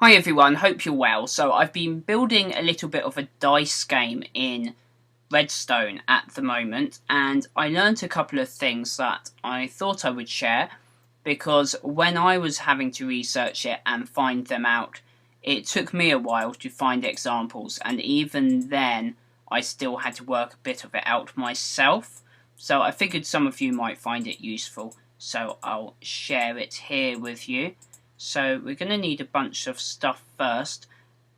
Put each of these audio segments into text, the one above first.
Hi everyone, hope you're well. So I've been building a little bit of a dice game in Redstone at the moment, and I learnt a couple of things that I thought I would share, because when I was having to research it and find them out, it took me a while to find examples, and even then I still had to work a bit of it out myself. So I figured some of you might find it useful, so I'll share it here with you. So we're going to need a bunch of stuff first.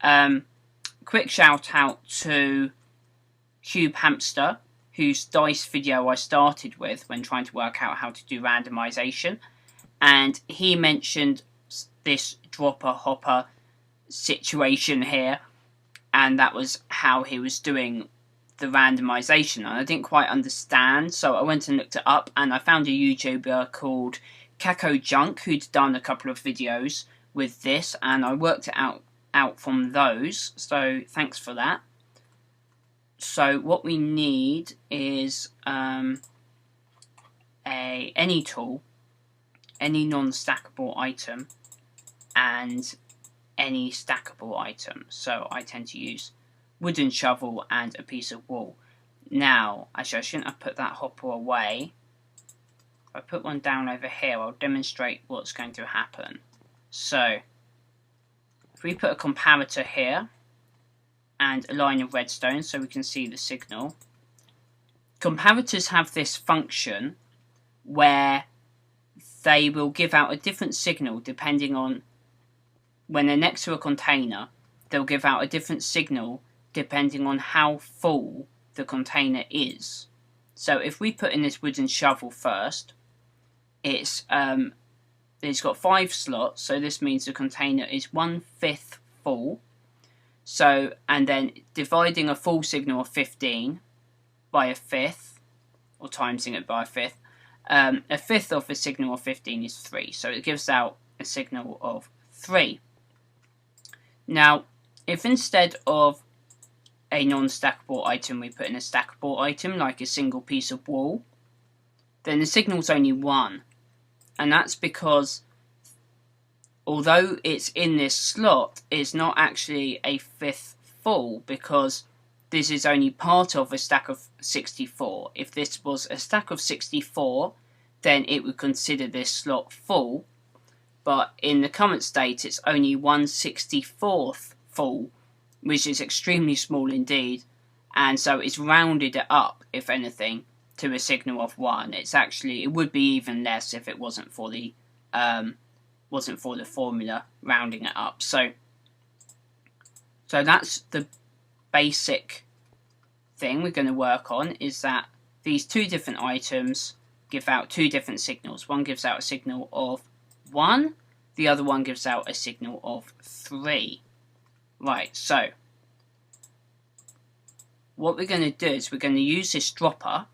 Quick shout out to Cube Hamster, whose dice video I started with when trying to work out how to do randomization. And he mentioned this dropper hopper situation here, and that was how he was doing the randomization. And I didn't quite understand, so I went and looked it up, and I found a YouTuber called Kako Junk who'd done a couple of videos with this, and I worked it out from those, so thanks for that. So what we need is any tool, any non-stackable item, and any stackable item. So I tend to use wooden shovel and a piece of wool. Now, actually I shouldn't have put that hopper away. If I put one down over here, I'll demonstrate what's going to happen. So, if we put a comparator here, and a line of redstone so we can see the signal. Comparators have this function where they will give out a different signal depending on, when they're next to a container, they'll give out a different signal depending on how full the container is. So if we put in this wooden shovel first, it's got 5 slots, so this means the container is 1/5 full. So, and then dividing a full signal of 15 by a fifth, or timesing it by a fifth, a fifth of a signal of 15 is 3, so it gives out a signal of 3. Now, if instead of a non-stackable item we put in a stackable item, like a single piece of wool, then the signal's only 1. And that's because, although it's in this slot, it's not actually a 5th full, because this is only part of a stack of 64. If this was a stack of 64, then it would consider this slot full, but in the current state it's only 1/64th full, which is extremely small indeed, and so it's rounded it up, if anything, to a signal of 1. It would be even less if it wasn't for the formula rounding it up. So that's the basic thing we're going to work on, is that these two different items give out two different signals. One gives out a signal of 1, the other one gives out a signal of 3. Right, so what we're going to do is we're going to use this dropper.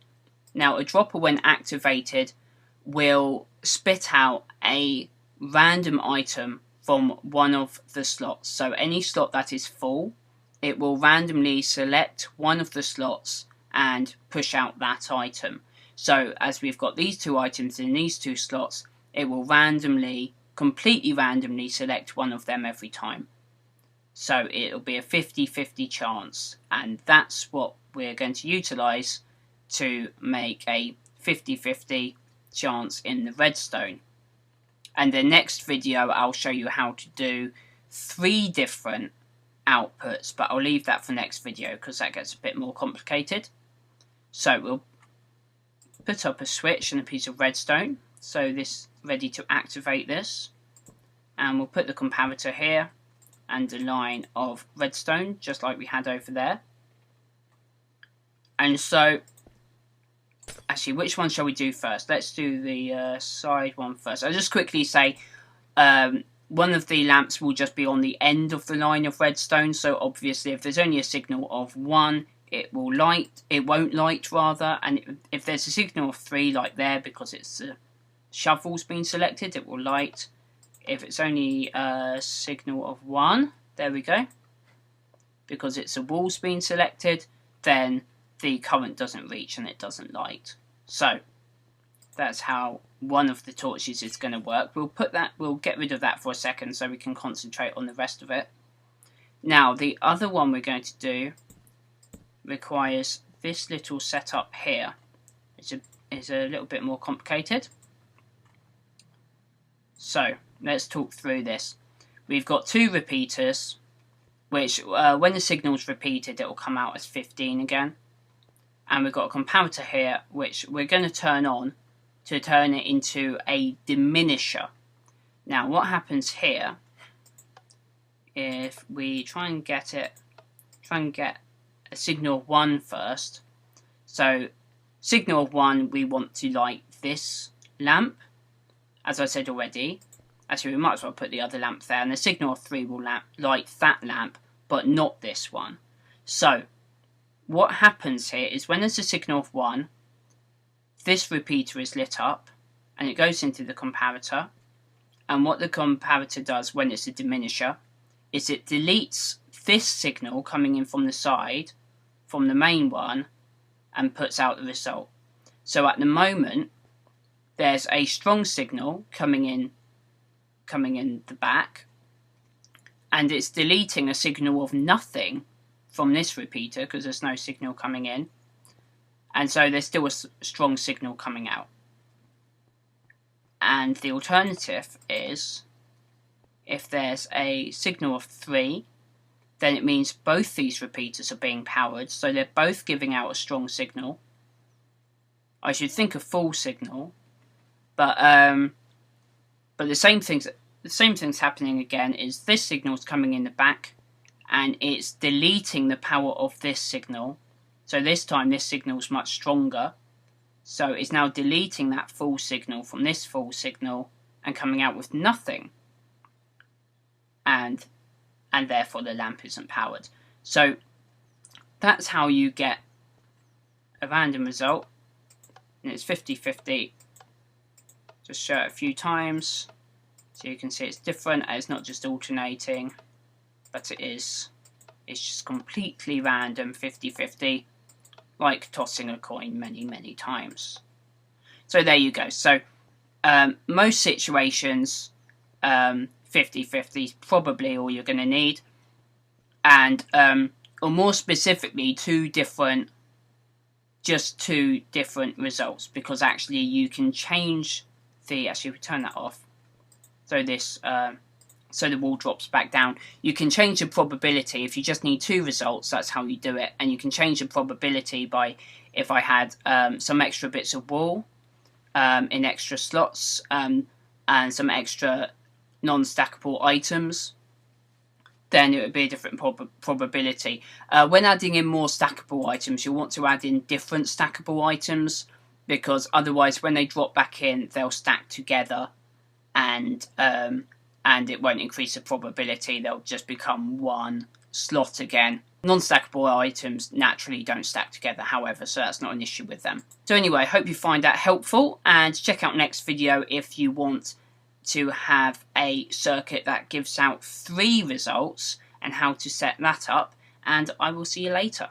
Now, a dropper, when activated, will spit out a random item from one of the slots. So any slot that is full, it will randomly select one of the slots and push out that item. So as we've got these two items in these two slots, it will completely randomly select one of them every time. So it'll be a 50-50 chance, and that's what we're going to utilize to make a 50-50 chance in the redstone. And the next video I'll show you how to do 3 different outputs, but I'll leave that for next video because that gets a bit more complicated. So we'll put up a switch and a piece of redstone, so this ready to activate this, and we'll put the comparator here and a line of redstone just like we had over there. And so, actually, which one shall we do first? Let's do the side one first. I'll just quickly say, one of the lamps will just be on the end of the line of redstone, so obviously if there's only a signal of 1, it won't light rather, and if there's a signal of 3 like there, because it's the shovel's been selected, it will light. If it's only a signal of 1, there we go, because it's a wool's been selected, then the current doesn't reach and it doesn't light. So that's how one of the torches is going to work. We'll get rid of that for a second so we can concentrate on the rest of it. Now, the other one we're going to do requires this little setup here. It's a little bit more complicated. So, let's talk through this. We've got 2 repeaters, which when the signal's repeated, it will come out as 15 again. And we've got a comparator here, which we're going to turn on to turn it into a diminisher. Now, what happens here, if we try and get a signal of 1 first. So, signal of 1, we want to light this lamp, as I said already. Actually, we might as well put the other lamp there, and the signal of 3 will light that lamp, but not this one. So, what happens here is when there's a signal of 1, this repeater is lit up, and it goes into the comparator, and what the comparator does when it's a diminisher is it deletes this signal coming in from the side, from the main one, and puts out the result. So at the moment, there's a strong signal coming in the back, and it's deleting a signal of nothing from this repeater because there's no signal coming in, and so there's still a strong signal coming out. And the alternative is, if there's a signal of 3, then it means both these repeaters are being powered, so they're both giving out a strong signal. I should think a full signal, but the same thing's happening again. Is this signal's coming in the back, and it's deleting the power of this signal. So this time this signal's much stronger. So it's now deleting that full signal from this full signal and coming out with nothing. And therefore the lamp isn't powered. So that's how you get a random result. And it's 50-50. Just show it a few times so you can see it's different, and it's not just alternating, but it's just completely random, 50-50, like tossing a coin many times. So there you go. So most situations 50-50 is probably all you're going to need, and or more specifically two different results, because actually you can change the, actually we turn that off, so this so the wall drops back down. You can change the probability if you just need 2 results. That's how you do it. And you can change the probability by, if I had some extra bits of wall in extra slots and some extra non-stackable items, then it would be a different probability. When adding in more stackable items, you want to add in different stackable items, because otherwise when they drop back in, they'll stack together, and it won't increase the probability. They'll just become one slot again. Non-stackable items naturally don't stack together, however, so that's not an issue with them. So anyway, I hope you find that helpful, and check out next video if you want to have a circuit that gives out 3 results and how to set that up, and I will see you later.